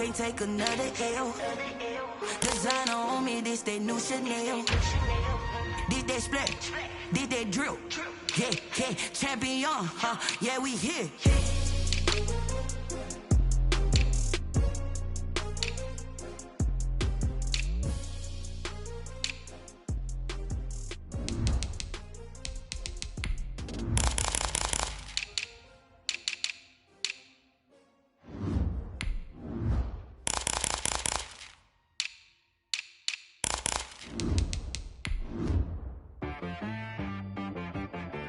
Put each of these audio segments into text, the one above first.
can't take another L. Designer on me, this that new Chanel. Did that split, did that drill. Yeah, yeah, champion, huh? Yeah, we here.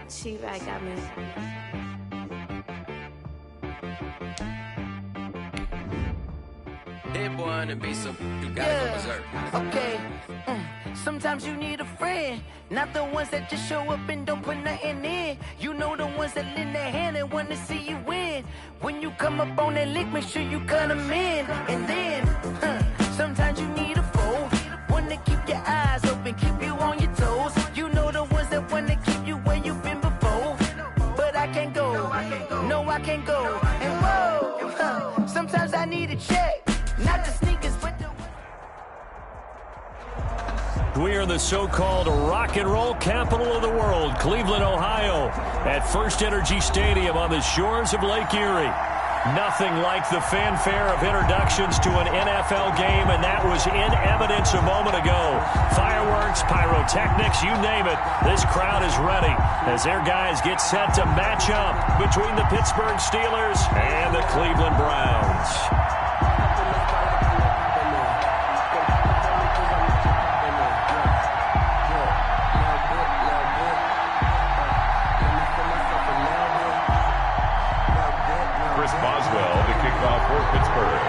T-Rag got me. Hit one and be some. You gotta go berserk. Okay. Sometimes you need a friend, not the ones that just show up and don't put nothing in. You know the ones that lend their hand and want to see you win. When you come up on that lick, make sure you cut them in. And then, sometimes you need a foe, one to keep your eyes open, keep you on your toes. You know the ones that want to keep you where you've been before. But I can't go, no, I can't go. And whoa, sometimes I need a check, not the sneakers, but the... We are the so-called rock and roll capital of the world, Cleveland, Ohio, at First Energy Stadium on the shores of Lake Erie. Nothing like the fanfare of introductions to an NFL game, and that was in evidence a moment ago. Fireworks, pyrotechnics, you name it. This crowd is ready as their guys get set to match up between the Pittsburgh Steelers and the Cleveland Browns.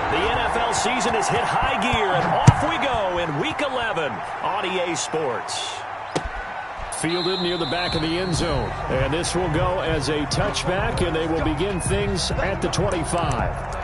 The NFL season has hit high gear, and off we go in Week 11 on EA Sports. Fielded near the back of the end zone, and this will go as a touchback, and they will begin things at the 25.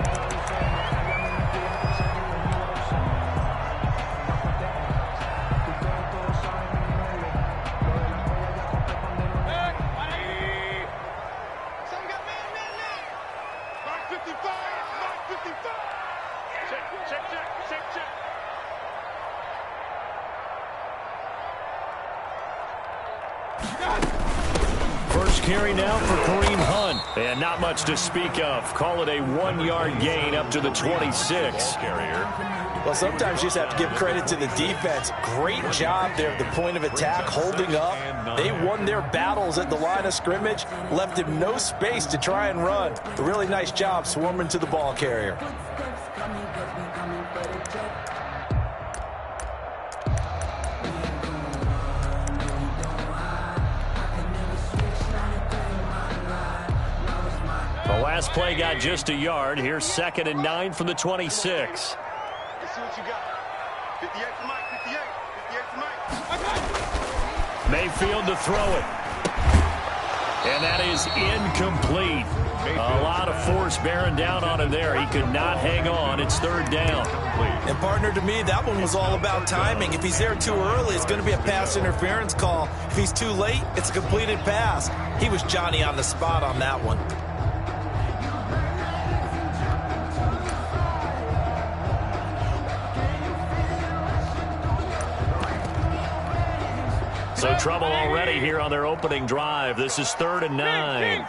First carry now for Kareem Hunt. And not much to speak of. Call it a 1-yard gain up to the 26. Well, sometimes you just have to give credit to the defense. Great job there at the point of attack, holding up. They won their battles at the line of scrimmage, left him no space to try and run. A really nice job swarming to the ball carrier. The last play got just a yard. Here's 2nd and 9 from the 26. Let's see what you got. 58 for Mike, 58 for Mike. Mayfield to throw it. And that is incomplete. A lot of force bearing down on him there. He could not hang on. It's 3rd down. And, partner, to me, that one was all about timing. If he's there too early, it's going to be a pass interference call. If he's too late, it's a completed pass. He was Johnny on the spot on that one. So trouble already here on their opening drive. This is 3rd and 9.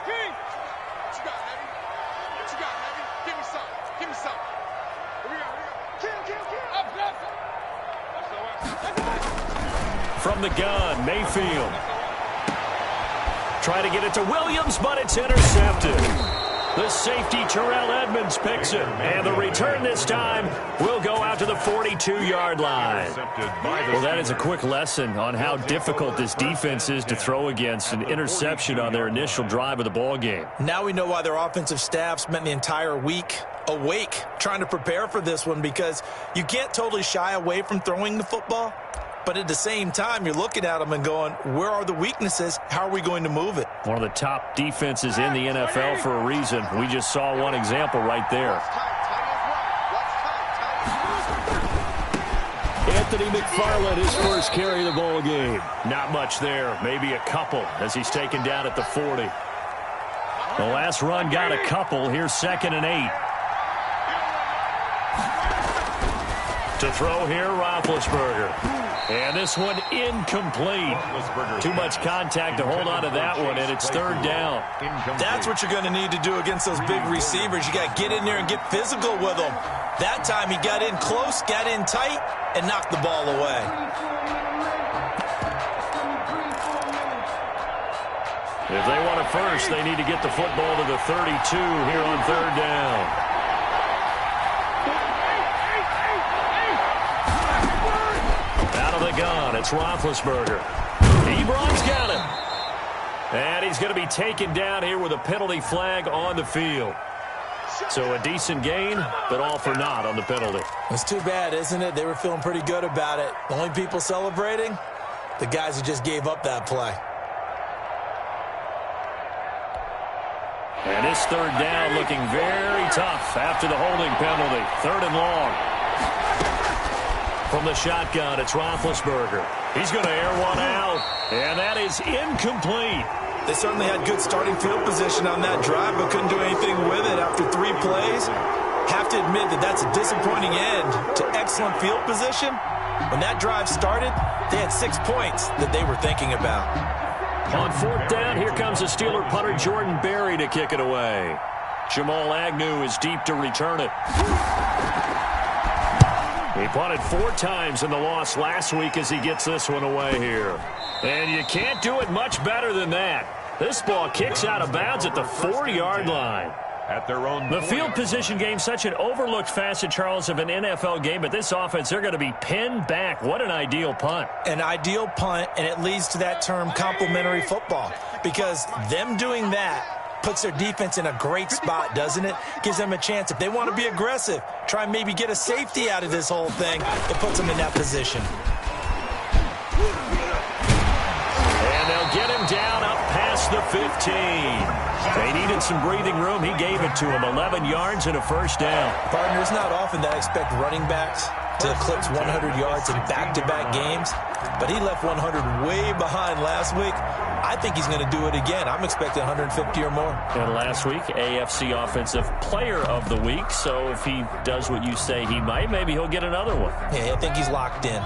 From the gun, Mayfield. Try to get it to Williams, but it's intercepted. The safety, Terrell Edmonds, picks it. And the return this time will go out to the 42-yard line. Well, that is a quick lesson on how difficult this defense is to throw against. An interception on their initial drive of the ball game. Now we know why their offensive staff spent the entire week awake trying to prepare for this one, because you can't totally shy away from throwing the football. But at the same time, you're looking at them and going, where are the weaknesses? How are we going to move it? One of the top defenses in the NFL for a reason. We just saw one example right there. Anthony McFarland, his first carry of the ball game. Not much there, maybe a couple as he's taken down at the 40. The last run got a couple. Here's 2nd and 8. To throw here, Roethlisberger. And this one incomplete. Too much contact to hold on to that one, and it's third down. That's what you're going to need to do against those big receivers. You got to get in there and get physical with them. That time he got in close, got in tight, and knocked the ball away. If they want it first, they need to get the football to the 32 here on third down. Gun. It's Roethlisberger. Ebron's got him. And he's going to be taken down here with a penalty flag on the field. So a decent gain, but all for naught on the penalty. It's too bad, isn't it? They were feeling pretty good about it. The only people celebrating, the guys who just gave up that play. And this third down looking very tough after the holding penalty. Third and long. From the shotgun, it's Roethlisberger. He's going to air one out, and that is incomplete. They certainly had good starting field position on that drive, but couldn't do anything with it after 3 plays. Have to admit that that's a disappointing end to excellent field position. When that drive started, they had 6 points that they were thinking about. On fourth down, here comes the Steeler punter Jordan Berry to kick it away. Jamal Agnew is deep to return it. He punted 4 times in the loss last week as he gets this one away here. And you can't do it much better than that. This ball kicks out of bounds at the 4-yard line. At their own the field position game, such an overlooked facet, Charles, of an NFL game, but this offense, they're going to be pinned back. What an ideal punt. An ideal punt, and it leads to that term complementary football, because them doing that puts their defense in a great spot, doesn't it? Gives them a chance. If they want to be aggressive, try and maybe get a safety out of this whole thing, it puts them in that position. And they'll get him down up past the 15. They needed some breathing room. He gave it to him. 11 yards and a first down. Partner, it's not often that I expect running backs to eclipse 100 yards in back-to-back games, but he left 100 way behind last week. I think he's going to do it again. I'm expecting 150 or more. And last week, AFC Offensive Player of the Week. So if he does what you say he might, maybe he'll get another one. Yeah, I think he's locked in.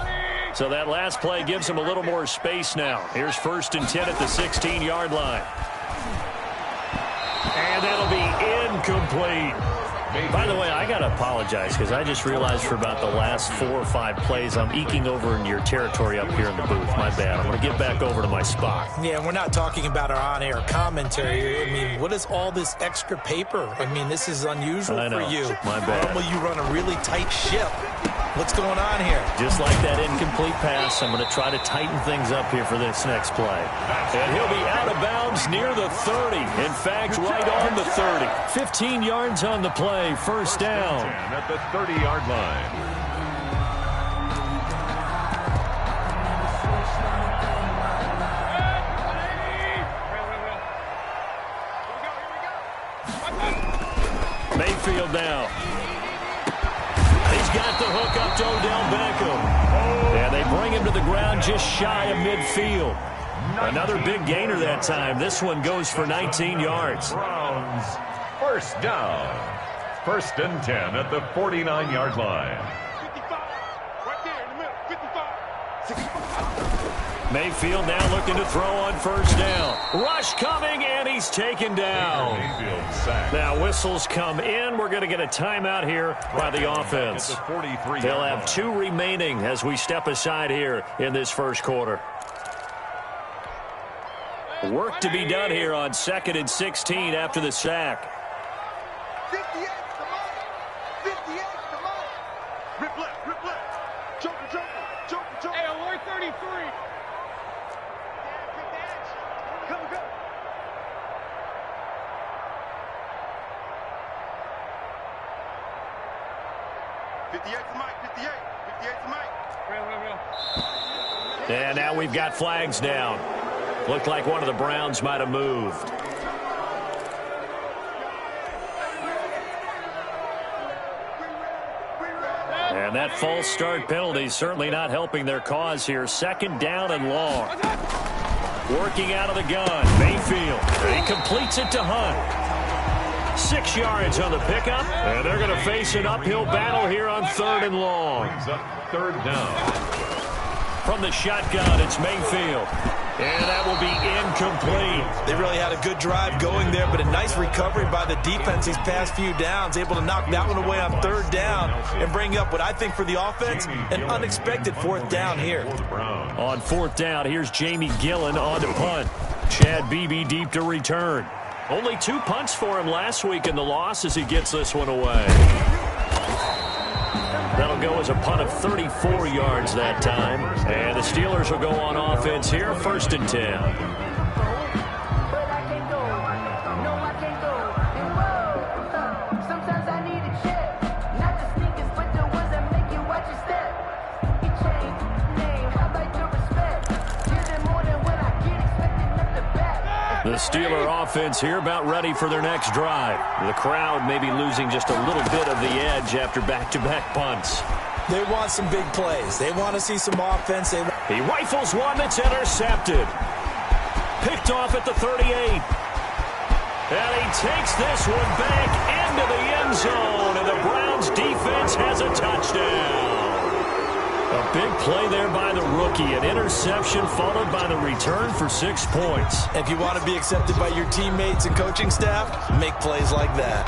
So that last play gives him a little more space now. Here's 1st and 10 at the 16-yard line. And that'll be incomplete. By the way, I got to apologize because I just realized for about the last 4 or 5 plays I'm eking over into your territory up here in the booth. My bad. I'm going to get back over to my spot. Yeah, we're not talking about our on-air commentary. I mean, what is all this extra paper? I mean, this is unusual for you. My bad. Normally you run a really tight ship. What's going on here? Just like that incomplete pass, I'm going to try to tighten things up here for this next play. And he'll be out of bounds near the 30. In fact, right on the 30. 15 yards on the play, first down. At the 30-yard line. Mayfield now. He's got the hook up to Odell Beckham. And they bring him to the ground just shy of midfield. Another big gainer that time. This one goes for 19 yards. Browns, first down. 1st and 10 at the 49-yard line. 55. Right there in the middle. 55. Mayfield now looking to throw on first down. Rush coming, and he's taken down. Now whistles come in. We're going to get a timeout here by the offense. They'll have 2 remaining as we step aside here in this first quarter. Work to be done here on 2nd and 16 after the sack. 58 to Mike. 58 to Mike. Rip left. Rip left. Joker. Hey, alert 33. Come. 58 to Mike. 58 to Mike. And now we've got flags down. Looked like one of the Browns might have moved. And that false start penalty certainly not helping their cause here. 2nd down and long. Working out of the gun. Mayfield. He completes it to Hunt. 6 yards on the pickup, and they're going to face an uphill battle here on 3rd and long. Brings up 3rd down. From the shotgun, it's Mayfield. And that will be incomplete. They really had a good drive going there, but a nice recovery by the defense these past few downs, able to knock that one away on 3rd down and bring up what I think for the offense, an unexpected 4th down here. On 4th down, here's Jamie Gillen on to punt. Chad Beebe deep to return. Only 2 punts for him last week in the loss as he gets this one away. That'll go as a punt of 34 yards that time. And the Steelers will go on offense here, 1st and 10. The Steeler offense here about ready for their next drive. The crowd may be losing just a little bit of the edge after back-to-back punts. They want some big plays. They want to see some offense. He rifles one that's intercepted. Picked off at the 38. And he takes this one back into the end zone. And the Browns defense has a touchdown. A big play there by the rookie. An interception followed by the return for 6 points. If you want to be accepted by your teammates and coaching staff, make plays like that.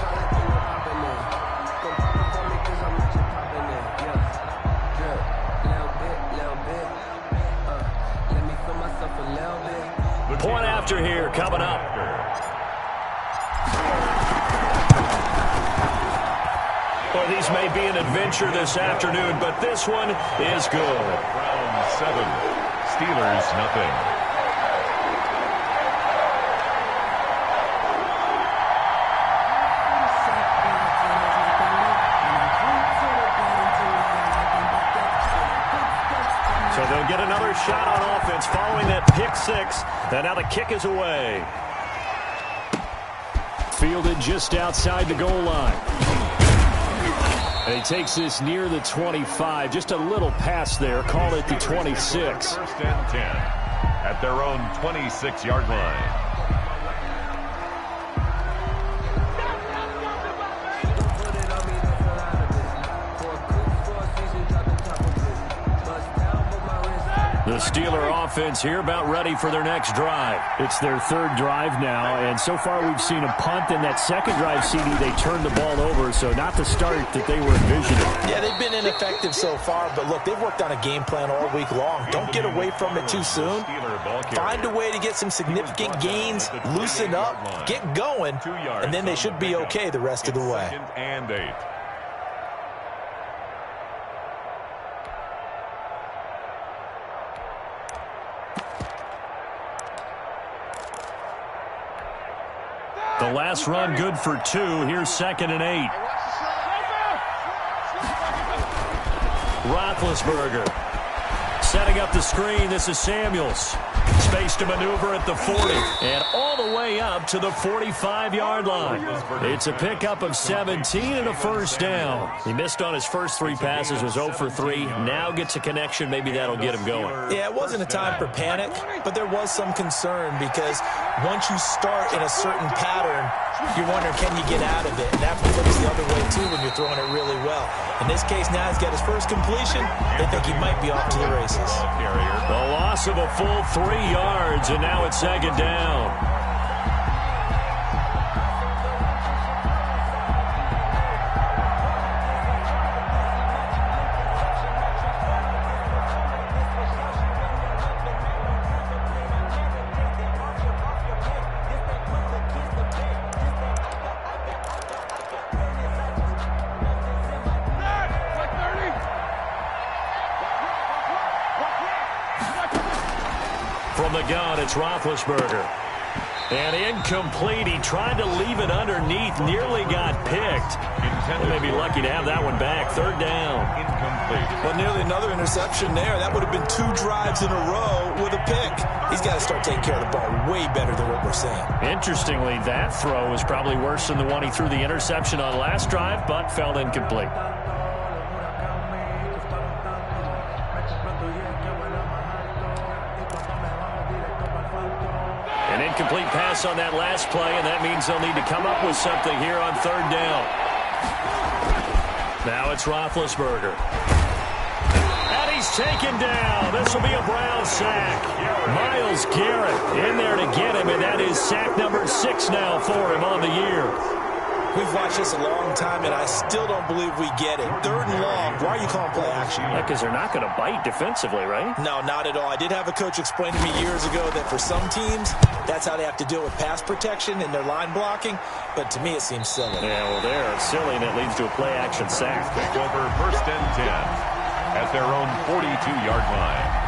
Point after here coming up. Well, these may be an adventure this afternoon, but this one is good. Browns 7, Steelers nothing. So they'll get another shot on offense following that pick 6, and now the kick is away. Fielded just outside the goal line. And he takes this near the 25. Just a little pass there. Call it the 26. 1st and 10 at their own 26-yard line. The Steeler offense here about ready for their next drive. It's their 3rd drive now, and so far we've seen a punt. In that 2nd drive, CD, they turned the ball over, so not the start that they were envisioning. Yeah, they've been ineffective so far, but look, they've worked on a game plan all week long. Don't get away from it too soon. Find a way to get some significant gains, loosen up, get going, and then they should be okay the rest of the way. 2nd and 8. The last run good for 2. Here's 2nd and 8. Roethlisberger setting up the screen. This is Samuels. Space to maneuver at the 40. And all the way up to the 45-yard line. It's a pickup of 17 and a 1st down. He missed on his first 3 passes, was 0 for 3. Now gets a connection. Maybe that'll get him going. Yeah, it wasn't a time for panic, but there was some concern because once you start in a certain pattern, you're wondering, can you get out of it? And that flips the other way, too, when you're throwing it really well. In this case, now he's got his first completion. They think he might be off to the races. The loss of a full 3 yards, and now it's 2nd down. From the gun, it's Roethlisberger. And incomplete. He tried to leave it underneath. Nearly got picked. They may be lucky to have that one back. 3rd down. Incomplete. But nearly another interception there. That would have been 2 drives in a row with a pick. He's got to start taking care of the ball way better than what we're seeing. Interestingly, that throw was probably worse than the one he threw the interception on last drive, but fell incomplete. An incomplete pass pass on that last play, and that means they'll need to come up with something here on third down. Now it's Roethlisberger. And he's taken down. This will be a Brown sack. Myles Garrett in there to get him, and that is sack number 6 now for him on the year. We've watched this a long time, and I still don't believe we get it. Third and long. Why are you calling play action? Because they're not going to bite defensively, right? No, not at all. I did have a coach explain to me years ago that for some teams, that's how they have to deal with pass protection and their line blocking. But to me, it seems silly. Yeah, well, they're silly, and it leads to a play-action sack. Take over first and 10 at their own 42-yard line.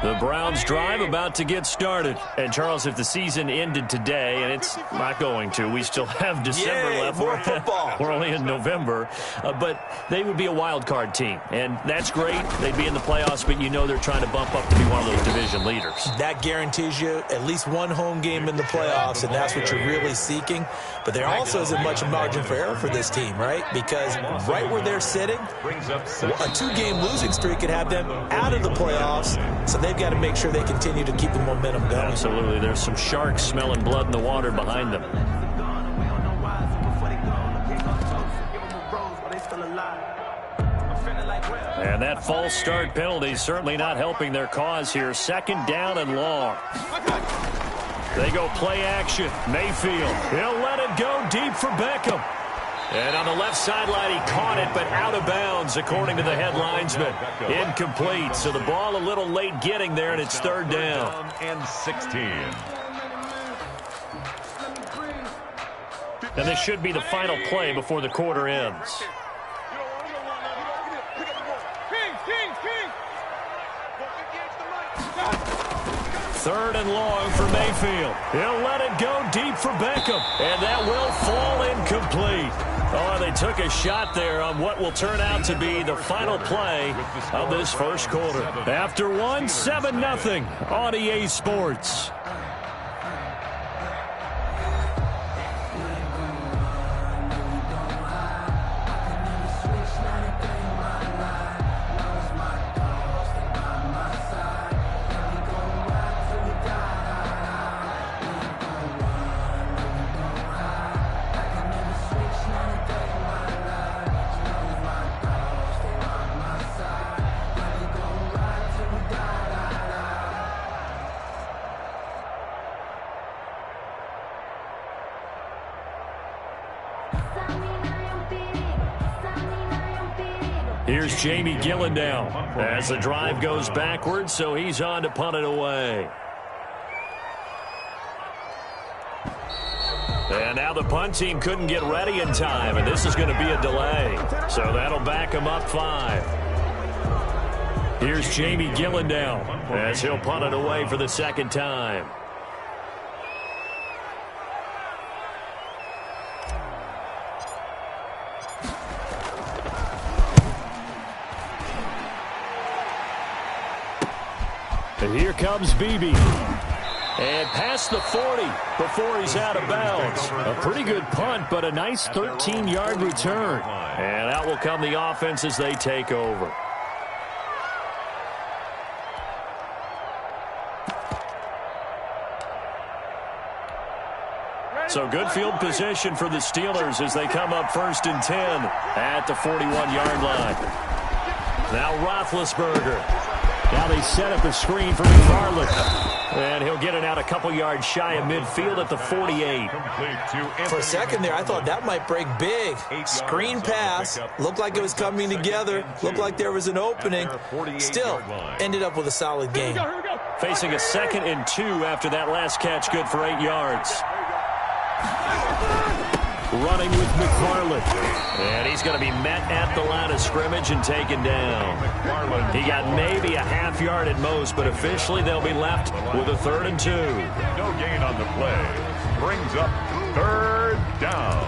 The Browns drive about to get started. And, Charles, if the season ended today, and it's not going to, we still have December left. More football. We're only in November. But they would be a wild card team. And that's great. They'd be in the playoffs, but you know they're trying to bump up to be one of those division leaders. That guarantees you at least one home game in the playoffs, and that's what you're really seeking. But there also isn't much margin for error for this team, right? Because right where they're sitting, a 2-game losing streak could have them out of the playoffs. So they've got to make sure they continue to keep the momentum going. Absolutely. There's some sharks smelling blood in the water behind them. And that false start penalty is certainly not helping their cause here. Second down and long. They go play action. Mayfield. He'll let it go deep for Beckham. And on the left sideline, he caught it, but out of bounds, according to the head linesman. Incomplete. So the ball a little late getting there, and it's third down. And 16. And this should be the final play before the quarter ends. Third and long for Mayfield. He'll let it go deep for Beckham. And that will fall incomplete. Oh, they took a shot there on what will turn out to be the final play of this first quarter. After one, 7-0 on EA Sports. Here's Jamie Gillen now as the drive goes backwards, so he's on to punt it away. And now the punt team couldn't get ready in time, and this is going to be a delay. So that'll back him up 5. Here's Jamie Gillen now as he'll punt it away for the second time. And here comes Beebe. And past the 40 before he's out of bounds. A pretty good punt, but a nice 13-yard return. And out will come the offense as they take over. So good field position for the Steelers as they come up 1st and 10 at the 41-yard line. Now Roethlisberger. Now they set up a screen for McFarland. And he'll get it out a couple yards shy of midfield at the 48. For a second there, I thought that might break big. Screen pass. Looked like it was coming together. Looked like there was an opening. Still, ended up with a solid game. Facing a 2nd and 2 after that last catch, good for 8 yards. Running with McFarland. And he's going to be met at the line of scrimmage and taken down. He got maybe a half yard at most, but officially they'll be left with a 3rd and 2. No gain on the play. Brings up 3rd down.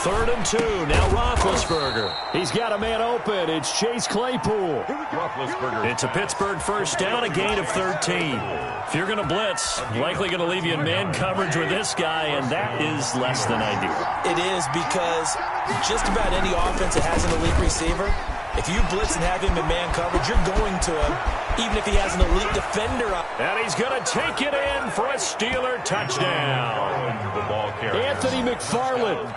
3rd and 2. Now Roethlisberger. He's got a man open. It's Chase Claypool. It's a Pittsburgh first down, a gain of 13. If you're going to blitz, likely going to leave you in man coverage with this guy, and that is less than ideal. It is, because just about any offense that has an elite receiver, if you blitz and have him in man coverage, you're going to him, even if he has an elite defender. And he's going to take it in for a Steeler touchdown. Anthony McFarland,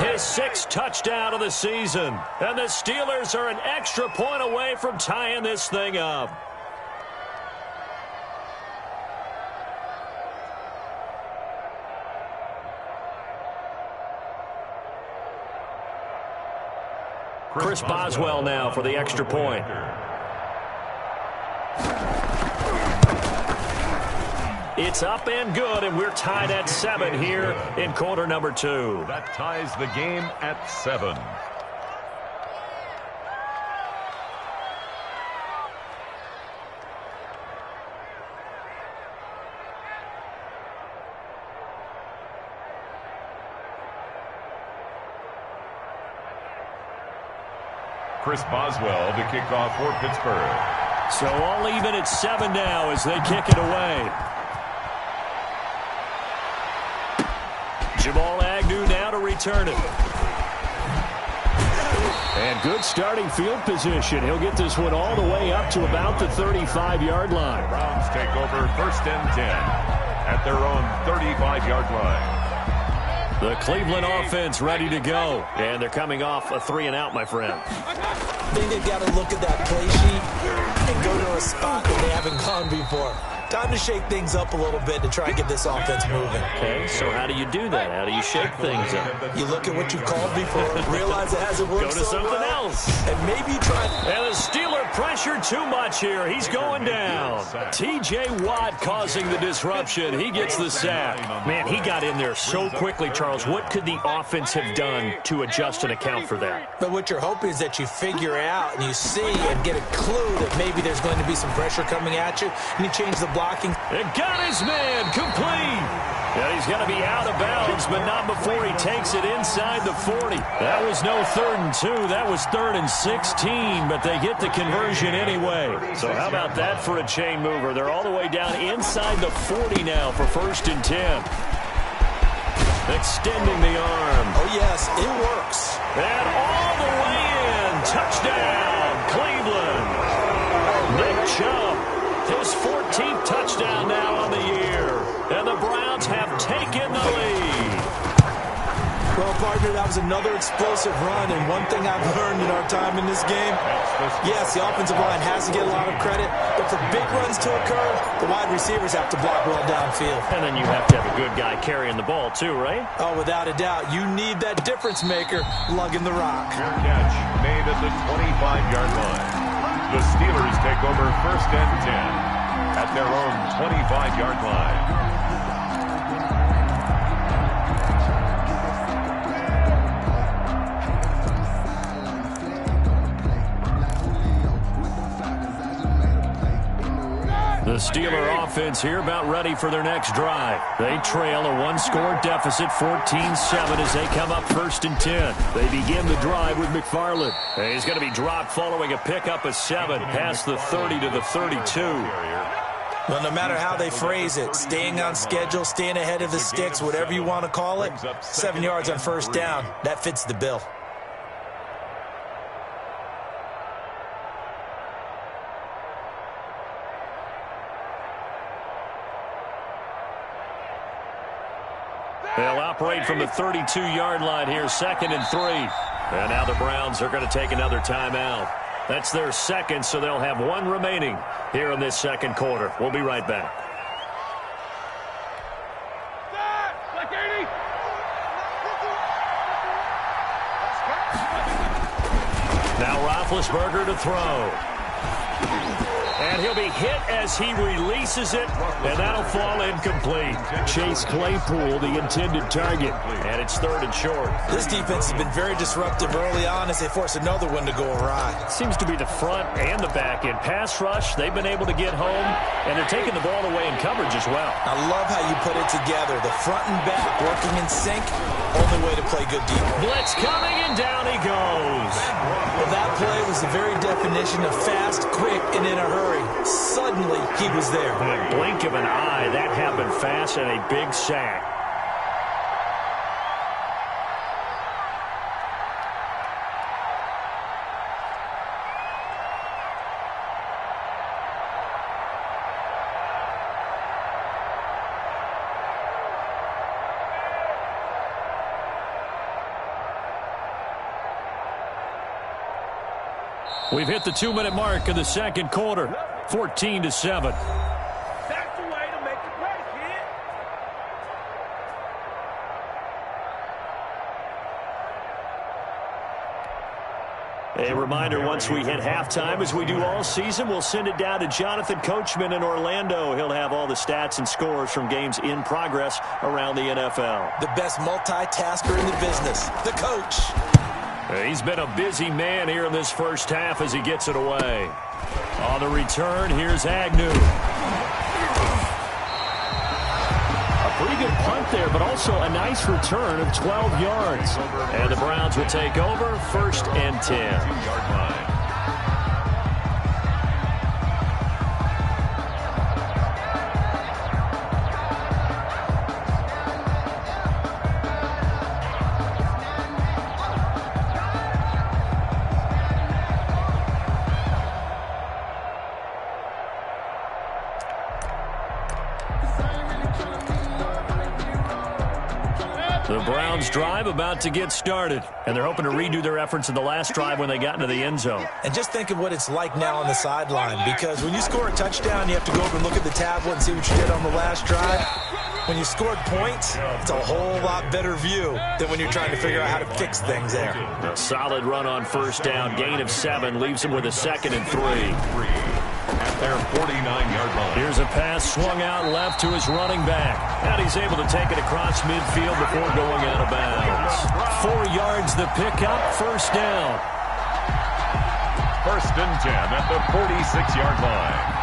his 6th touchdown of the season. And the Steelers are an extra point away from tying this thing up. Chris Boswell now for the extra point. It's up and good, and we're tied at 7 here in quarter number 2. That ties the game at 7. Chris Boswell to kick off for Pittsburgh. So all even at 7 now as they kick it away. Jamal Agnew now to return it. And good starting field position. He'll get this one all the way up to about the 35-yard line. Browns take over 1st and 10 at their own 35-yard line. The Cleveland offense ready to go. And they're coming off a 3-and-out, my friend. I think they've got to look at that play sheet and go to a spot that they haven't gone before. Time to shake things up a little bit to try and get this offense moving. Okay, so how do you do that? How do you shake things up? You look at what you called before, realize it hasn't worked. Go to something else. And maybe try. And the Steeler pressure too much here. He's going down. T.J. Watt causing the disruption. He gets the sack. Man, he got in there so quickly, Charles. What could the offense have done to adjust and account for that? But what you're hoping is that you figure out and you see and get a clue that maybe there's going to be some pressure coming at you, and you change the blocking. And got his man complete. And he's going to be out of bounds, but not before he takes it inside the 40. That was no 3rd and 2. That was 3rd and 16, but they get the conversion anyway. So how about that for a chain mover? They're all the way down inside the 40 now for 1st and 10. Extending the arm. Oh, yes, it works. And all the way in. Touchdown, Cleveland. Nick Chubb, his 14th touchdown now on the year. And the Browns have taken the lead. Well, partner, that was another explosive run, and one thing I've learned in our time in this game, yes, the offensive line has to get a lot of credit, but for big runs to occur, the wide receivers have to block well downfield. And then you have to have a good guy carrying the ball too, right? Oh, without a doubt. You need that difference maker lugging the rock. Fair catch made at the 25-yard line. The Steelers take over 1st and 10 at their own 25-yard line. The Steeler offense here about ready for their next drive. They trail a 1-score deficit, 14-7 as they come up 1st and 10. They begin the drive with McFarland. And he's going to be dropped following a pickup of 7 past the 30 to the 32. Well, no matter how they phrase it, staying on schedule, staying ahead of the sticks, whatever you want to call it, 7 yards on 1st down, that fits the bill. They'll operate from the 32-yard line here, 2nd and 3. And now the Browns are going to take another timeout. That's their 2nd, so they'll have 1 remaining here in this 2nd quarter. We'll be right back. Now Roethlisberger to throw. And he'll be hit as he releases it, and that'll fall incomplete. Chase Claypool, the intended target, and it's 3rd and short. This defense has been very disruptive early on as they force another one to go awry. Seems to be the front and the back end. Pass rush, they've been able to get home, and they're taking the ball away in coverage as well. I love how you put it together. The front and back working in sync. Only way to play good defense. Blitz coming, and down he goes. Well, that play was the very definition of fast, quick, and in a hurry. Suddenly, he was there. In a blink of an eye, that happened fast, and a big sack. We've hit the 2-minute mark of the second quarter, 14-7. That's the way to make the play, kid. A reminder, once we hit halftime, as we do all season, we'll send it down to Jonathan Coachman in Orlando. He'll have all the stats and scores from games in progress around the NFL. The best multitasker in the business, the coach. He's been a busy man here in this first half as he gets it away. On the return, here's Agnew. A pretty good punt there, but also a nice return of 12 yards. And the Browns will take over, 1st and 10. 2-yard line. The Browns drive about to get started, and they're hoping to redo their efforts in the last drive when they got into the end zone. And just think of what it's like now on the sideline, because when you score a touchdown, you have to go over and look at the tablet and see what you did on the last drive. When you scored points, it's a whole lot better view than when you're trying to figure out how to fix things there. A solid run on 1st down, gain of 7, leaves him with a 2nd and 3. At their 49-yard line. Here's a pass swung out left to his running back. And he's able to take it across midfield before going out of bounds. 4 yards the pickup, 1st down. 1st and 10 at the 46-yard line.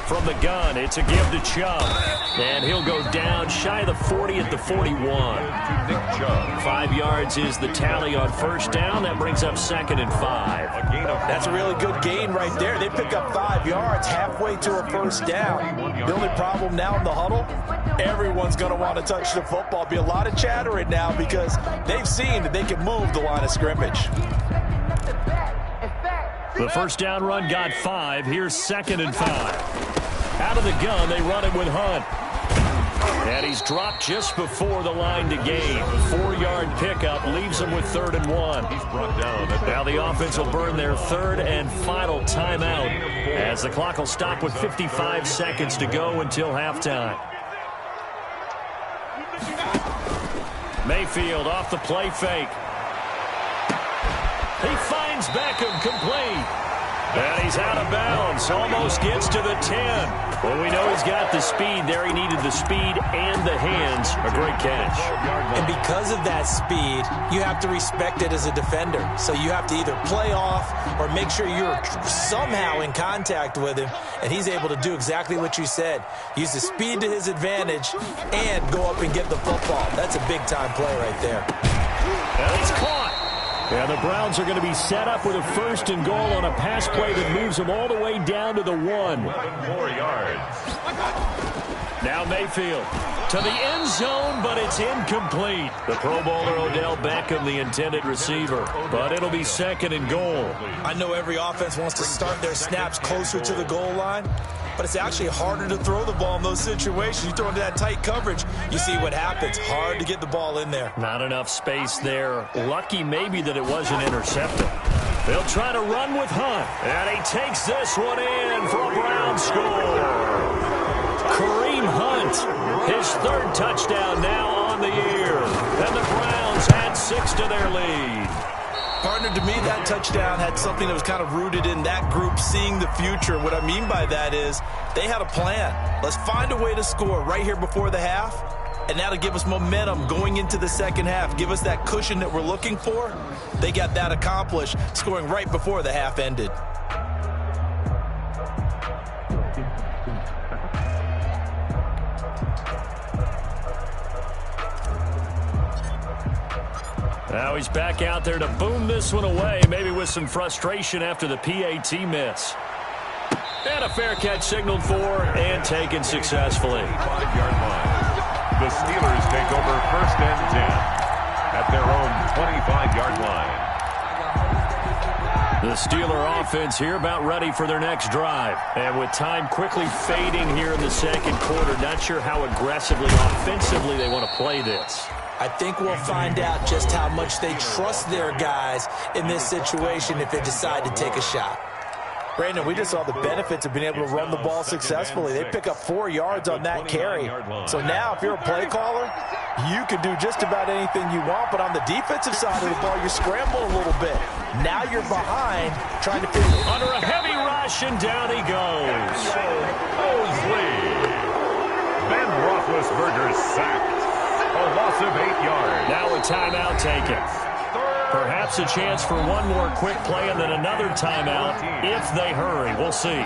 From the gun, it's a give to Chubb. And he'll go down shy of the 40 at the 41. To Nick Chubb. 5 yards is the tally on 1st down. That brings up 2nd and 5. A gain of That's a really good gain right there. They pick up 5 yards halfway to a 1st down. The only problem now in the huddle, everyone's going to want to touch the football. Be a lot of chattering now because they've seen that they can move the line of scrimmage. The 1st down run got 5. Here's 2nd and 5. Out of the gun, they run it with Hunt. And he's dropped just before the line to gain. 4-yard pickup leaves him with 3rd and 1. He's brought down. Now the offense will burn their 3rd and final timeout as the clock will stop with 55 seconds to go until halftime. Mayfield off the play fake. He finds Beckham complete. And he's out of bounds. Almost gets to the 10. Well, we know he's got the speed there. He needed the speed and the hands. A great catch. And because of that speed, you have to respect it as a defender. So you have to either play off or make sure you're somehow in contact with him. And he's able to do exactly what you said. Use the speed to his advantage and go up and get the football. That's a big-time play right there. And it's caught. And the Browns are going to be set up with a 1st and goal on a pass play that moves them all the way down to the 1. 11 more yards. Now Mayfield to the end zone, but it's incomplete. The Pro Bowler Odell Beckham, the intended receiver. But it'll be 2nd and goal. I know every offense wants to start their snaps closer to the goal line, but it's actually harder to throw the ball in those situations. You throw into that tight coverage, you see what happens. Hard to get the ball in there. Not enough space there. Lucky maybe that it wasn't intercepted. They'll try to run with Hunt. And he takes this one in for a Brown score. Kareem Hunt, his 3rd touchdown now on the year. And the Browns add 6 to their lead. Partner, to me, that touchdown had something that was kind of rooted in that group seeing the future. What I mean by that is they had a plan. Let's find a way to score right here before the half, and that'll give us momentum going into the second half, give us that cushion that we're looking for. They got that accomplished, scoring right before the half ended. Now he's back out there to boom this one away, maybe with some frustration after the PAT miss. And a fair catch signaled for and taken successfully. 5-yard line. The Steelers take over 1st and 10 at their own 25-yard line. The Steeler offense here about ready for their next drive. And with time quickly fading here in the second quarter, not sure how aggressively, offensively they want to play this. I think we'll find out just how much they trust their guys in this situation if they decide to take a shot. Brandon, we just saw the benefits of being able to run the ball successfully. They pick up 4 yards on that carry. So now if you're a play caller, you can do just about anything you want. But on the defensive side of the ball, you scramble a little bit. Now you're behind trying to figure under a heavy rush, and down he goes. Ben Roethlisberger sacked. A loss of 8 yards. Now a timeout taken. Perhaps a chance for one more quick play and then another timeout if they hurry. We'll see.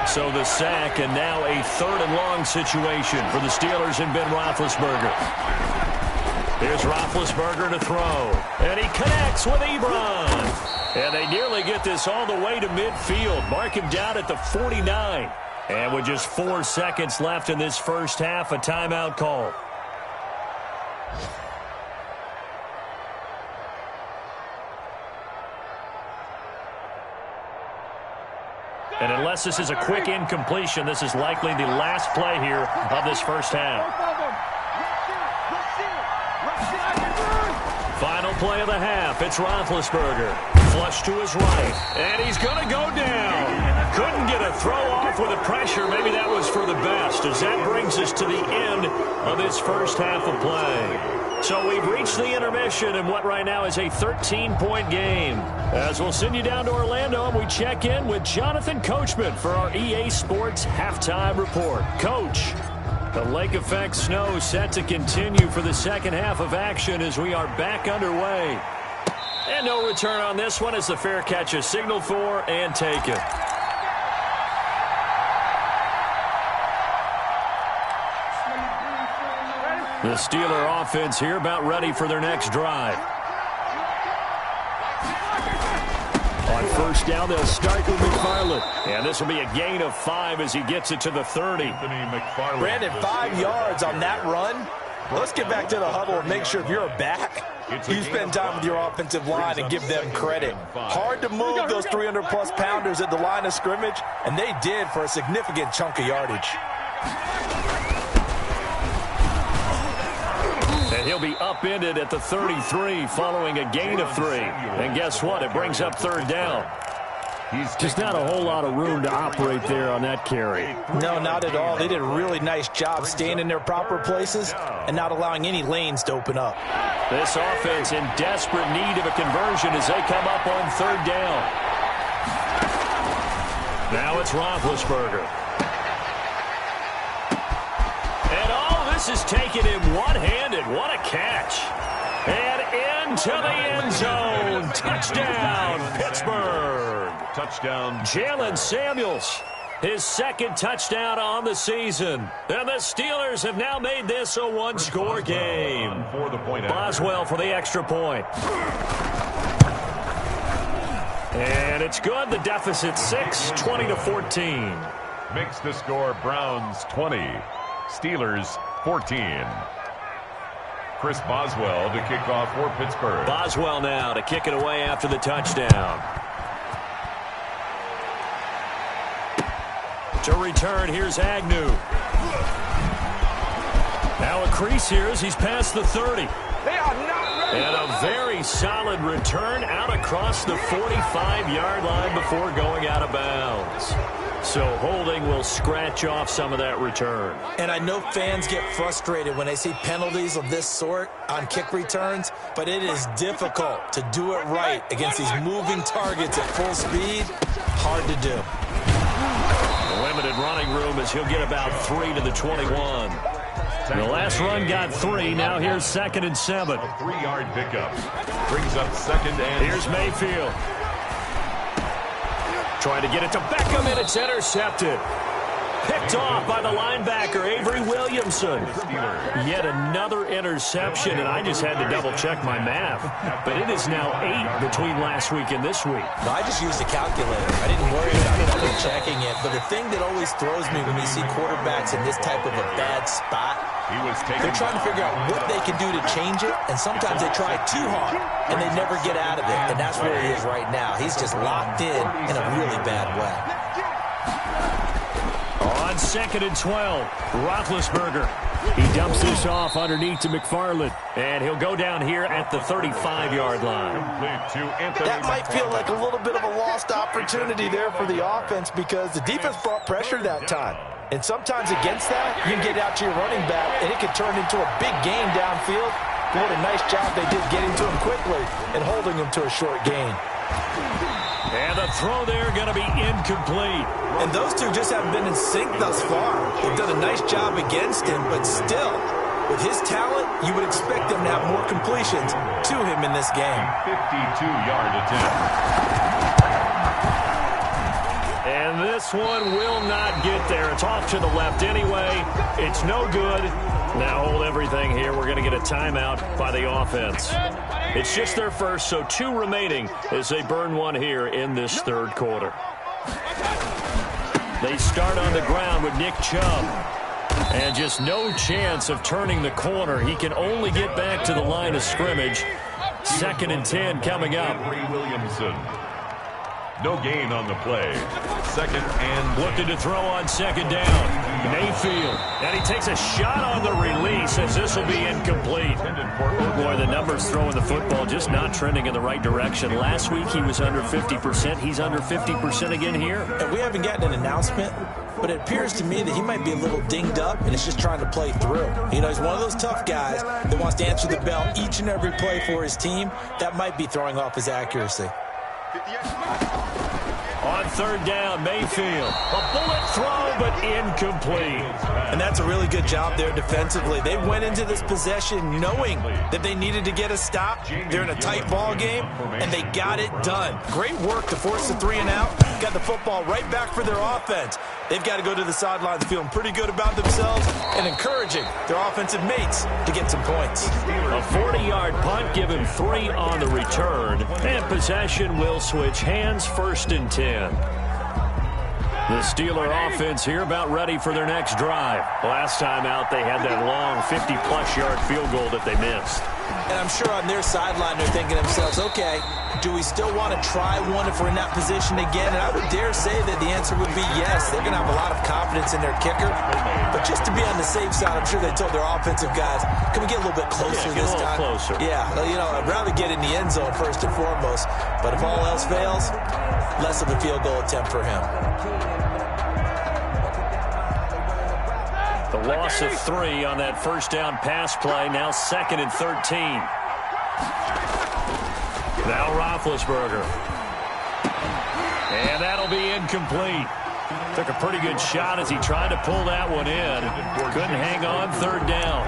So the sack, and now a 3rd and long situation for the Steelers and Ben Roethlisberger. Here's Roethlisberger to throw, and he connects with Ebron. And they nearly get this all the way to midfield. Mark him down at the 49. And with just 4 seconds left in this first half, a timeout call. And unless this is a quick incompletion, this is likely the last play here of this first half. Final play of the half. It's Roethlisberger. Flush to his right. And he's going to go down. Couldn't get a throw off with the pressure. Maybe that was for the best, as that brings us to the end of this first half of play. So we've reached the intermission in what right now is a 13-point game. As we'll send you down to Orlando, and we check in with Jonathan Coachman for our EA Sports Halftime Report. Coach, the lake effect snow set to continue for the second half of action as we are back underway. And no return on this one as the fair catch is signaled for and taken. The Steeler offense here about ready for their next drive. On first down, they'll start with McFarland. And this will be a gain of 5 as he gets it to the 30. Brandon, 5 yards on that run. Let's get back to the huddle and make sure if you're a back, you spend time with your offensive line and give them credit. Hard to move those 300-plus pounders at the line of scrimmage, and they did for a significant chunk of yardage. And he'll be upended at the 33 following a gain of 3. And guess what? It brings up 3rd down. Just not a whole lot of room to operate there on that carry. No, not at all. They did a really nice job staying in their proper places and not allowing any lanes to open up. This offense in desperate need of a conversion as they come up on 3rd down. Now it's Roethlisberger. And all this is taken in one-handed. What a catch. And into the end zone. Touchdown, Pittsburgh. Touchdown. Jalen Samuels, his 2nd touchdown on the season. And the Steelers have now made this a one-score game. For the point Boswell for the extra point. And it's good. The deficit 6, 20-14. Makes the score Browns 20, Steelers 14. Chris Boswell to kick off for Pittsburgh. Boswell now to kick it away after the touchdown. To return, here's Agnew. Now a crease here as he's past the 30. They are not ready. And a very solid return out across the 45-yard line before going out of bounds. So holding will scratch off some of that return. And I know fans get frustrated when they see penalties of this sort on kick returns, but it is difficult to do it right against these moving targets at full speed. Hard to do. Limited running room as he'll get about 3 to the 21. The last run got 3. Now here's 2nd and 7. 3-yard pickup. Brings up 2nd and... Here's Mayfield. Trying to get it to Beckham, and it's intercepted. Picked off by the linebacker, Avery Williamson. Yet another interception, and I just had to double-check my math. But it is now 8 between last week and this week. No, I just used a calculator. I didn't worry about double-checking it. But the thing that always throws me when you see quarterbacks in this type of a bad spot, they're trying to figure out what they can do to change it, and sometimes they try too hard, and they never get out of it. And that's where he is right now. He's just locked in a really bad way. On 2nd and 12, Roethlisberger. He dumps this off underneath to McFarland, and he'll go down here at the 35-yard line. That might feel like a little bit of a lost opportunity there for the offense because the defense brought pressure that time. And sometimes against that, you can get out to your running back, and it can turn into a big gain downfield. But what a nice job they did getting to him quickly and holding him to a short gain. And the throw there going to be incomplete. And those two just haven't been in sync thus far. They've done a nice job against him, but still, with his talent, you would expect them to have more completions to him in this game. 52-yard attempt. And this one will not get there. It's off to the left anyway. It's no good. Now hold everything here. We're going to get a timeout by the offense. It's just their first, so 2 remaining as they burn one here in this third quarter. They start on the ground with Nick Chubb. And just no chance of turning the corner. He can only get back to the line of scrimmage. 2nd and 10 coming up. Williamson. No gain on the play. 2nd and... Looking to throw on 2nd down. Mayfield. And he takes a shot on the release as this will be incomplete. Boy, the numbers throwing the football just not trending in the right direction. Last week he was under 50%. He's under 50% again here. And we haven't gotten an announcement, but it appears to me that he might be a little dinged up and is just trying to play through. You know, he's one of those tough guys that wants to answer the bell each and every play for his team. That might be throwing off his accuracy. On 3rd down, Mayfield. A bullet throw, but incomplete. And that's a really good job there defensively. They went into this possession knowing that they needed to get a stop. They're in a tight ball game, and they got it done. Great work to force the 3 and out. Got the football right back for their offense. They've got to go to the sidelines feeling pretty good about themselves and encouraging their offensive mates to get some points. A 40-yard punt, give him 3 on the return. And possession will switch hands, 1st and 10. The Steeler offense here about ready for their next drive. Last time out, they had that long 50-plus yard field goal that they missed. And I'm sure on their sideline they're thinking to themselves, okay, do we still want to try one if we're in that position again? And I would dare say that the answer would be yes. They're going to have a lot of confidence in their kicker. But just to be on the safe side, I'm sure they told their offensive guys, can we get a little bit closer this time? Closer. Yeah, you know, I'd rather get in the end zone first and foremost. But if all else fails, less of a field goal attempt for him. The loss of 3 on that 1st down pass play. Now 2nd and 13. Now Roethlisberger. And that'll be incomplete. Took a pretty good shot as he tried to pull that one in. Couldn't hang on 3rd down.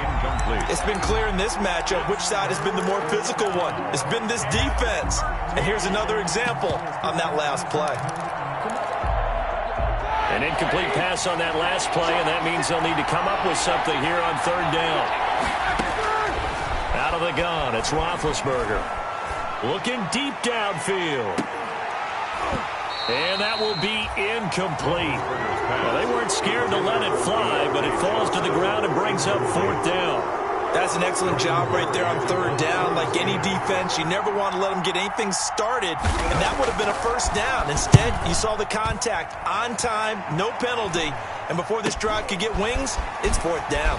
It's been clear in this matchup which side has been the more physical one. It's been this defense. And here's another example on that last play. An incomplete pass on that last play, and that means they'll need to come up with something here on 3rd down. Out of the gun, it's Roethlisberger. Looking deep downfield. And that will be incomplete. Well, they weren't scared to let it fly, but it falls to the ground and brings up 4th down. That's an excellent job right there on 3rd down. Like any defense, you never want to let them get anything started, and that would have been a 1st down. Instead, you saw the contact on time, no penalty, and before this drive could get wings, it's 4th down.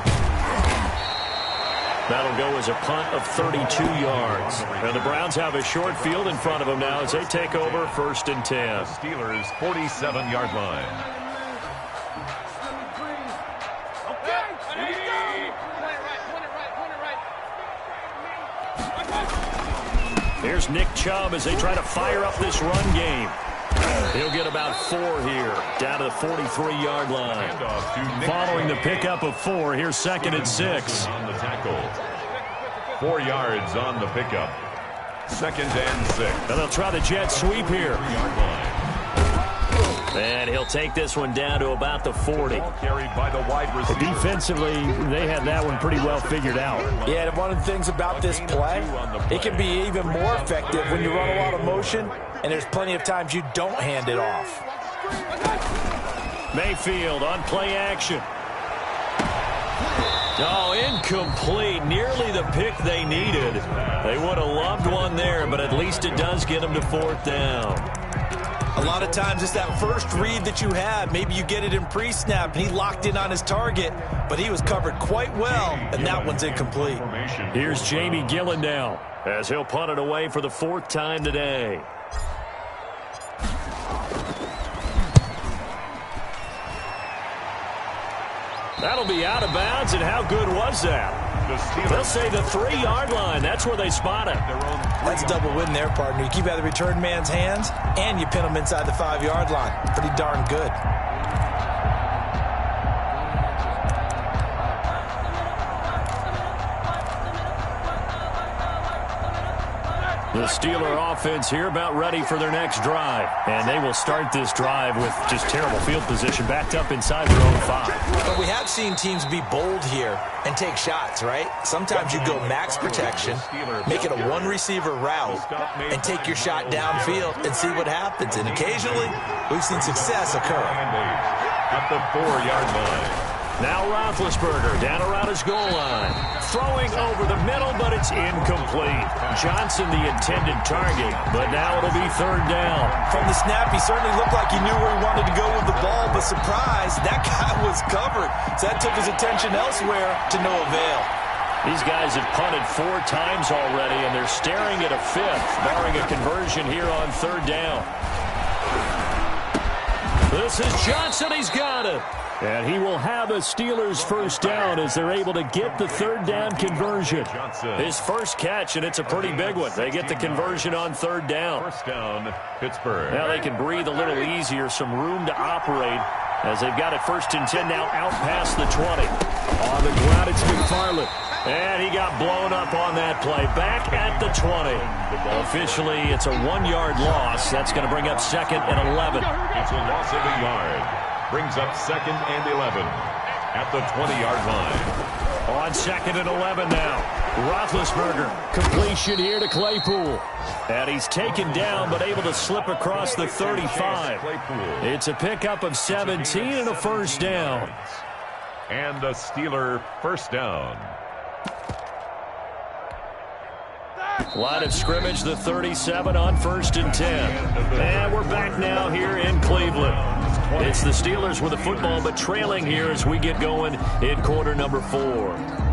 That'll go as a punt of 32 yards. And the Browns have a short field in front of them now as they take over 1st and 10. The Steelers' 47-yard line. Here's Nick Chubb as they try to fire up this run game. He'll get about 4 here, down to the 43-yard line. Following the pickup of 4, here's 2nd and 6. On the tackle. 4 yards on the pickup. 2nd and 6. And they'll try the jet sweep here. And he'll take this one down to about the 40. Carried by the wide receiver. Defensively, they had that one pretty well figured out. Yeah, and one of the things about this play, it can be even more effective when you run a lot of motion, and there's plenty of times you don't hand it off. Mayfield on play action. Oh, incomplete. Nearly the pick they needed. They would have loved one there, but at least it does get them to 4th down. A lot of times it's that first read that you have. Maybe you get it in pre-snap, and he locked in on his target, but he was covered quite well, and that one's incomplete. Here's Jamie Gillen now as he'll punt it away for the 4th time today. That'll be out of bounds, and how good was that? They'll say the 3-yard line. That's where they spot it. That's a double win there, partner. You keep out of the return man's hands, and you pin him inside the 5-yard line. Pretty darn good. The Steeler offense here about ready for their next drive. And they will start this drive with just terrible field position, backed up inside their own 5. But we have seen teams be bold here and take shots, right? Sometimes you go max protection, make it a one-receiver route, and take your shot downfield and see what happens. And occasionally, we've seen success occur. At the 4-yard line. Now Roethlisberger down around his goal line. Throwing over the middle, but it's incomplete. Johnson the intended target, but now it'll be 3rd down. From the snap, he certainly looked like he knew where he wanted to go with the ball, but surprise, that guy was covered. So that took his attention elsewhere to no avail. These guys have punted 4 times already, and they're staring at a 5th, barring a conversion here on 3rd down. This is Johnson. He's got it. And he will have a Steelers 1st down as they're able to get the 3rd down conversion. His first catch, and it's a pretty big one. They get the conversion on 3rd down. 1st down, Pittsburgh. Now they can breathe a little easier, some room to operate as they've got it 1st and 10 now out past the 20. On the ground, it's McFarland. And he got blown up on that play. Back at the 20. Officially, it's a 1-yard loss. That's going to bring up 2nd and 11. It's a loss of a yard. Brings up 2nd and 11 at the 20-yard line. On 2nd and 11 now. Roethlisberger, completion here to Claypool. And he's taken down, but able to slip across the 35. It's a pickup of 17 and a 1st down. And a Steeler 1st down. Line of scrimmage, the 37 on 1st and 10. And we're back now here in Cleveland. It's the Steelers with the football, but trailing here as we get going in quarter number 4.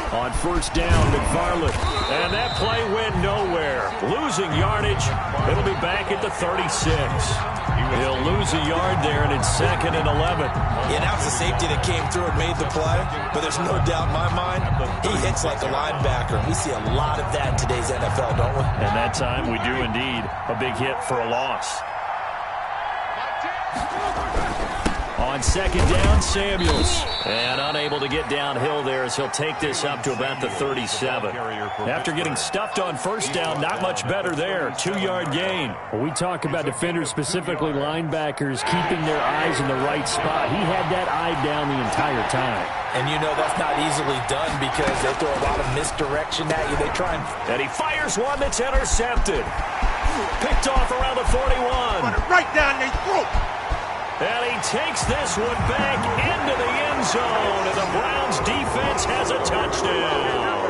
On 1st down, McFarland. And that play went nowhere. Losing yardage. It'll be back at the 36. He'll lose a yard there, and it's 2nd and 11. Yeah, now it's the safety that came through and made the play. But there's no doubt in my mind, he hits like a linebacker. We see a lot of that in today's NFL, don't we? And that time we do indeed. A big hit for a loss. On 2nd down, Samuels. And unable to get downhill there as he'll take this up to about the 37. After getting stuffed on 1st down, not much better there. 2-yard gain. Well, we talk about defenders, specifically linebackers, keeping their eyes in the right spot. He had that eye down the entire time. And you know that's not easily done because they throw a lot of misdirection at you. They try and he fires one that's intercepted. Picked off around the 41. Run it right down their throat. And he takes this one back into the end zone, and the Browns defense has a touchdown.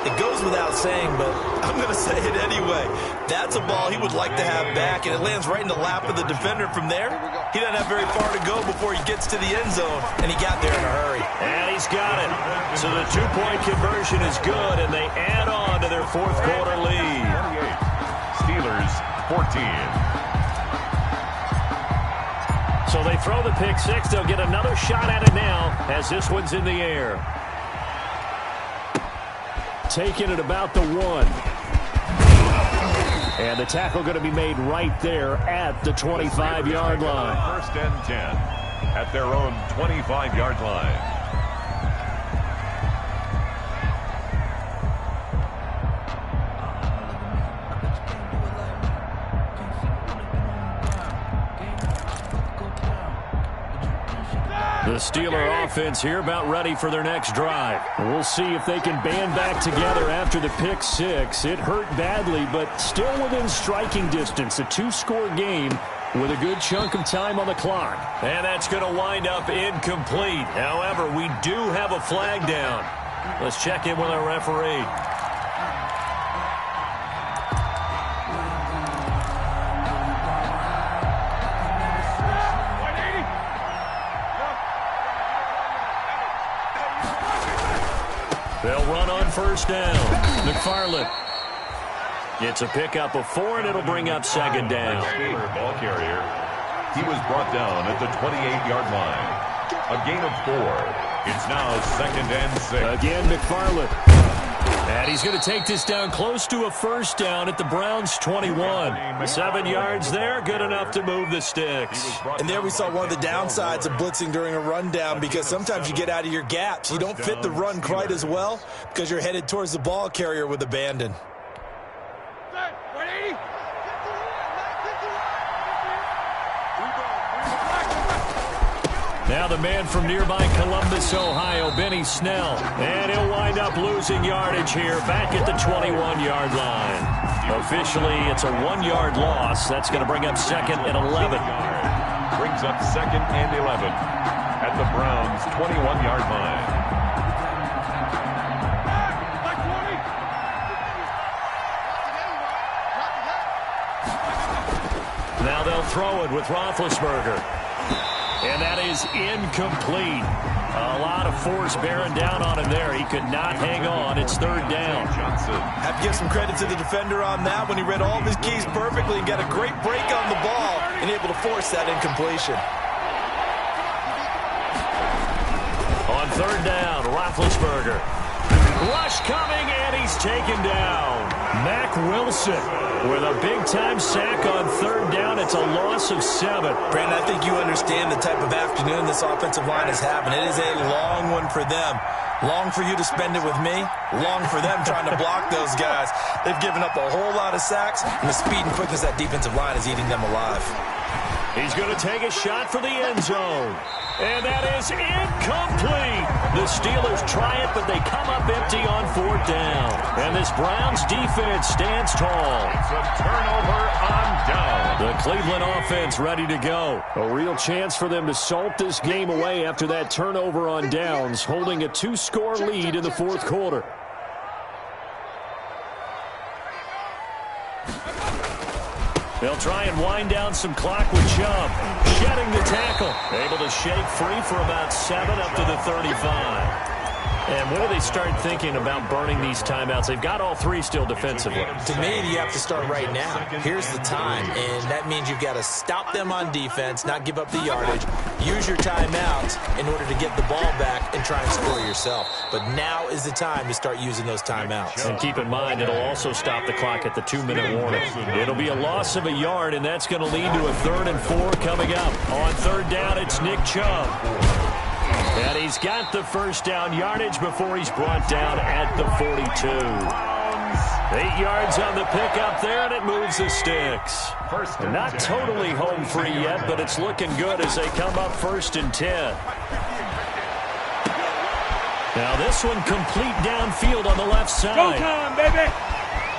It goes without saying, but I'm going to say it anyway. That's a ball he would like to have back, and it lands right in the lap of the defender from there. He doesn't have very far to go before he gets to the end zone, and he got there in a hurry. And he's got it. So the two-point conversion is good, and they add on to their fourth quarter lead. 28. Steelers 14. So they throw the pick six. They'll get another shot at it now as this one's in the air. Taking it about the 1. And the tackle going to be made right there at the 25-yard line. First and 10 at their own 25-yard line. The Steeler offense here about ready for their next drive. We'll see if they can band back together after the pick six. It hurt badly, but still within striking distance. A 2-score game with a good chunk of time on the clock. And that's going to wind up incomplete. However, we do have a flag down. Let's check in with our referee. They'll run on first down. McFarland. It's a pickup of 4, and it'll bring up second down. Ball carrier. He was brought down at the 28-yard line. A gain of 4. It's now second and 6. Again, McFarland. And he's going to take this down close to a first down at the Browns' 21. 7 yards there, good enough to move the sticks. And there we saw one of the downsides of blitzing during a rundown, because sometimes you get out of your gaps. You don't fit the run quite as well because you're headed towards the ball carrier with abandon. Now the man from nearby Columbus, Ohio, Benny Snell. And he'll wind up losing yardage here back at the 21-yard line. Officially, it's a 1-yard loss. That's going to bring up second and 11. Brings up second and 11 at the Browns' 21-yard line. Now they'll throw it with Roethlisberger. And that is incomplete. A lot of force bearing down on him there. He could not hang on. It's third down. Have to give some credit to the defender on that when he read all of his keys perfectly and got a great break on the ball and able to force that incompletion. On third down, Roethlisberger. Rush coming, and he's taken down. Mack Wilson with a big-time sack on third down. It's a loss of 7. Brandon, I think you understand the type of afternoon this offensive line is having. It is a long one for them. Long for you to spend it with me. Long for them trying to block those guys. They've given up a whole lot of sacks, and the speed and quickness that defensive line is eating them alive. He's going to take a shot for the end zone. And that is incomplete. The Steelers try it, but they come up empty on fourth down. And this Browns defense stands tall. It's a turnover on down. The Cleveland offense ready to go. A real chance for them to salt this game away after that turnover on downs, holding a 2-score lead in the fourth quarter. They'll try and wind down some clock with Chubb. Shedding the tackle. Able to shake free for about 7 up to the 35. And when do they start thinking about burning these timeouts? They've got all 3 still defensively. To me, you have to start right now. Here's the time, and that means you've got to stop them on defense, not give up the yardage, use your timeouts in order to get the ball back and try and score yourself. But now is the time to start using those timeouts. And keep in mind, it'll also stop the clock at the 2-minute warning. It'll be a loss of a yard, and that's going to lead to a 3rd and 4 coming up. On third down, it's Nick Chubb. And he's got the first down yardage before he's brought down at the 42. 8 yards on the pickup there, and it moves the sticks. Not totally home free yet, but it's looking good as they come up 1st and 10. Now this one complete downfield on the left side. Go time, baby!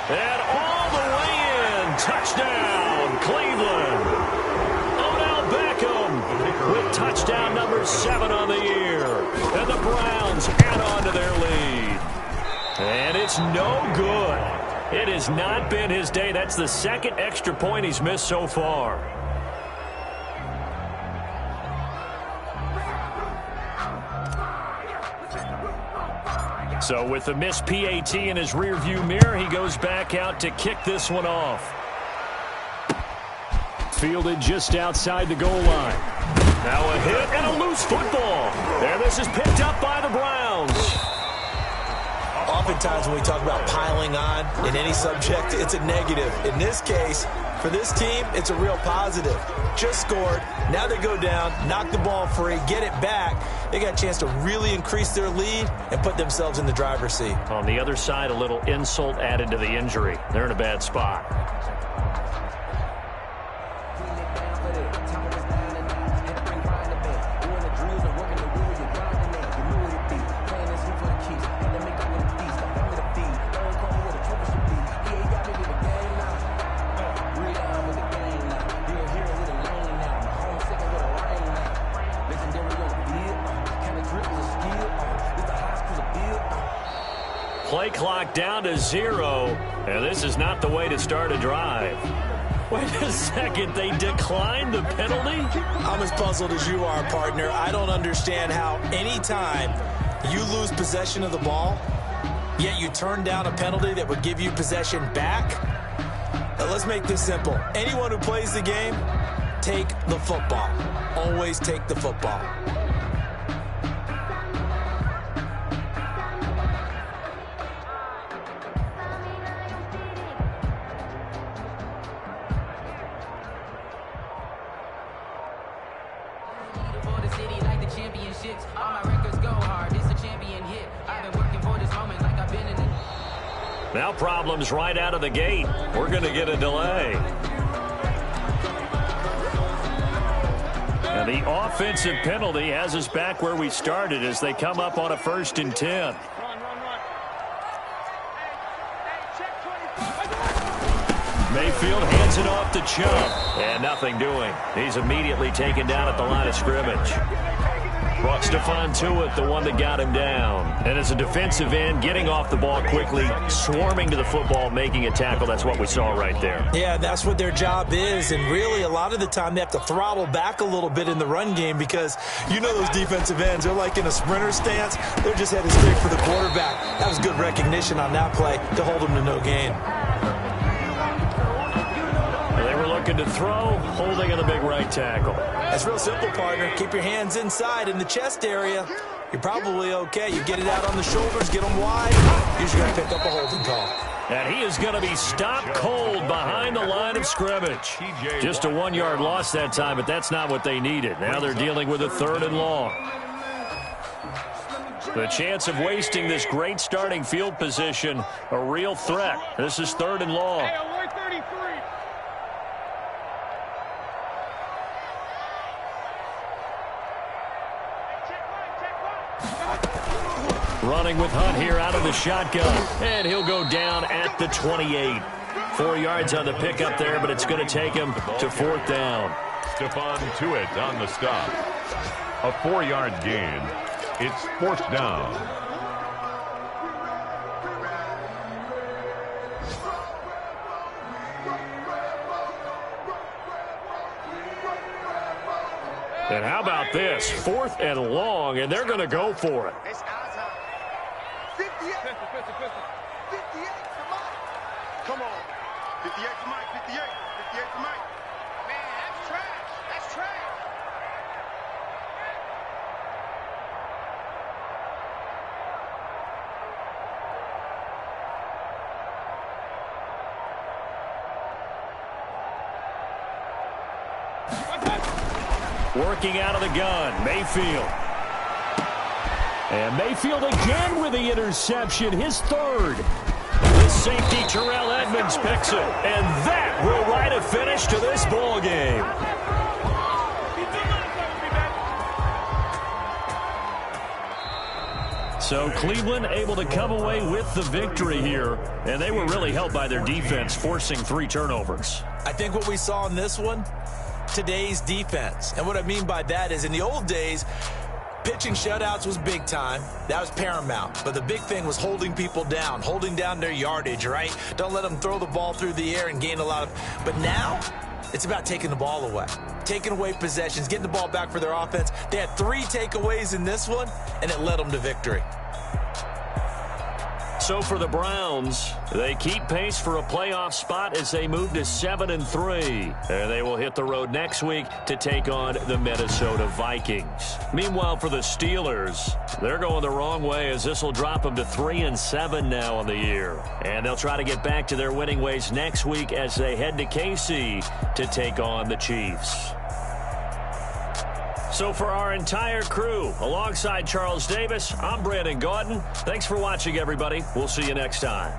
And all the way in. Touchdown, Cleveland. Odell Beckham Touchdown number 7 on the year. And the Browns add on to their lead. And it's no good. It has not been his day. That's the second extra point he's missed so far. So with the missed PAT in his rearview mirror, he goes back out to kick this one off. Fielded just outside the goal line. Now a hit and a loose football. And this is picked up by the Browns. Oftentimes when we talk about piling on in any subject, it's a negative. In this case, for this team, it's a real positive. Just scored. Now they go down, knock the ball free, get it back. They got a chance to really increase their lead and put themselves in the driver's seat. On the other side, a little insult added to the injury. They're in a bad spot. Play clock down to 0, and this is not the way to start a drive. Wait a second, they declined the penalty? I'm as puzzled as you are, partner. I don't understand how any time you lose possession of the ball, yet you turn down a penalty that would give you possession back. Now, let's make this simple. Anyone who plays the game, take the football. Always take the football. Now problems right out of the gate. We're going to get a delay. And the offensive penalty has us back where we started as they come up on a 1st and 10. Mayfield hands it off to Chubb. And nothing doing. He's immediately taken down at the line of scrimmage. Brought Stephon Tuitt, the one that got him down. And as a defensive end, getting off the ball quickly, swarming to the football, making a tackle. That's what we saw right there. Yeah, that's what their job is. And really, a lot of the time, they have to throttle back a little bit in the run game because you know those defensive ends, they're like in a sprinter stance. They're just headed straight for the quarterback. That was good recognition on that play to hold them to no gain. They were looking to throw, holding on the big right tackle. That's real simple, partner. Keep your hands inside in the chest area. You're probably okay. You get it out on the shoulders, get them wide. Usually going to pick up a holding call. And he is going to be stopped cold behind the line of scrimmage. Just a 1-yard loss that time, but that's not what they needed. Now they're dealing with a 3rd and long. The chance of wasting this great starting field position, a real threat. This is 3rd and long. Running with Hunt here out of the shotgun. And he'll go down at the 28. 4 yards on the pickup there, but it's going to take him to 4th down. Stephon Tuitt on the stop. A 4-yard gain. It's 4th down. And how about this? 4th and long, and they're going to go for it. 58 for Mike. Come on. 58 for Mike. 58 for Mike. Man, that's trash. That's trash. Working out of the gun, Mayfield. And Mayfield again with the interception, his 3rd. The safety, Terrell Edmonds, picks it. And that will write a finish to this ball game. So Cleveland able to come away with the victory here. And they were really helped by their defense, forcing 3 turnovers. I think what we saw in this one, today's defense. And what I mean by that is in the old days, pitching shutouts was big time. That was paramount. But the big thing was holding people down, holding down their yardage, right? Don't let them throw the ball through the air and gain a lot of... But now, it's about taking the ball away. Taking away possessions, getting the ball back for their offense. They had 3 takeaways in this one, and it led them to victory. So for the Browns, they keep pace for a playoff spot as they move to 7-3. And they will hit the road next week to take on the Minnesota Vikings. Meanwhile, for the Steelers, they're going the wrong way as this will drop them to 3-7 now on the year. And they'll try to get back to their winning ways next week as they head to KC to take on the Chiefs. So for our entire crew, alongside Charles Davis, I'm Brandon Gaudin. Thanks for watching, everybody. We'll see you next time.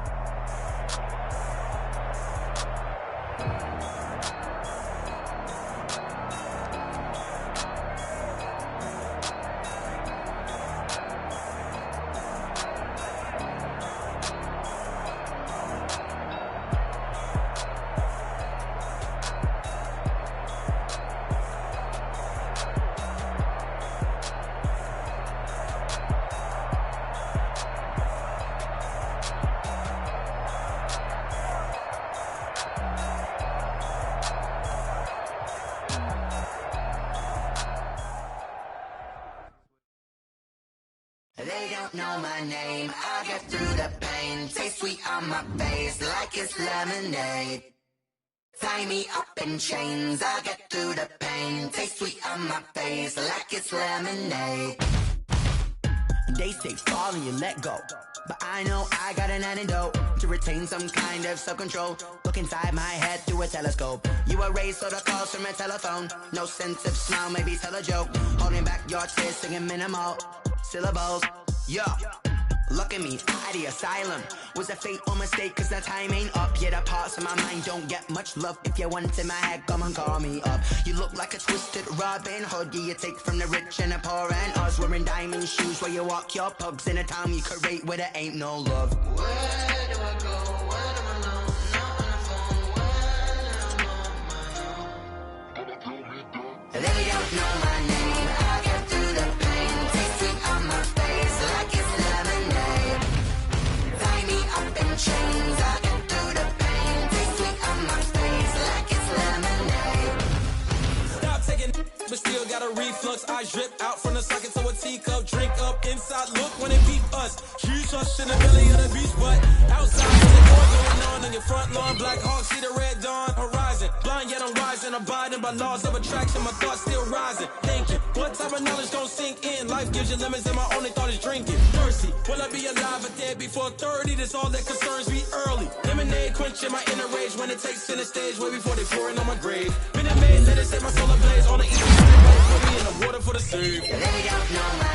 They don't know my name, I get through the pain. Taste sweet on my face like it's lemonade. Tie me up in chains, I get through the pain. Taste sweet on my face like it's lemonade. They say fall and you let go, but I know I got an antidote to retain some kind of self-control. Look inside my head through a telescope. You erase all the calls from a telephone. No sense of smile, maybe tell a joke. Holding back your tears, singing minimal syllables. Yo, look at me, out of the asylum. Was a fate or mistake, cause the time ain't up. Yet the parts of my mind don't get much love. If you want in my head, come and call me up. You look like a twisted Robin Hood. Yeah, you take from the rich and the poor and us. Wearing diamond shoes where you walk your pugs. In a town you create where there ain't no love. Where do I go? When I'm alone? Not on the phone. When I'm on my own. They don't know my name. I get through the pain. Taste sweet on my face like it's lemonade. Tie me up in chains. I get through the pain. Taste sweet on my face like it's lemonade. Stop taking, but still got a reflux. I drip out from the socket to a teacup. Drink up inside. Look when it beat us. Huge us in the belly of the beach, but outside there's a war going on your front lawn. Black Hawk see the red dawn horizon. Blind yet I'm rising, abiding by laws of attraction. My thoughts still rising. Thinking, what type of knowledge gon' sink in? Life gives you lemons, and my only thought is drinking. Thirsty, will I be alive or dead before 30? That's all that concerns me early. Lemonade quenching my inner rage when it takes center stage, way before they pour it on my grave. Minute Maid, let it set my soul ablaze on the east side. Put me in the water for the save. They don't know my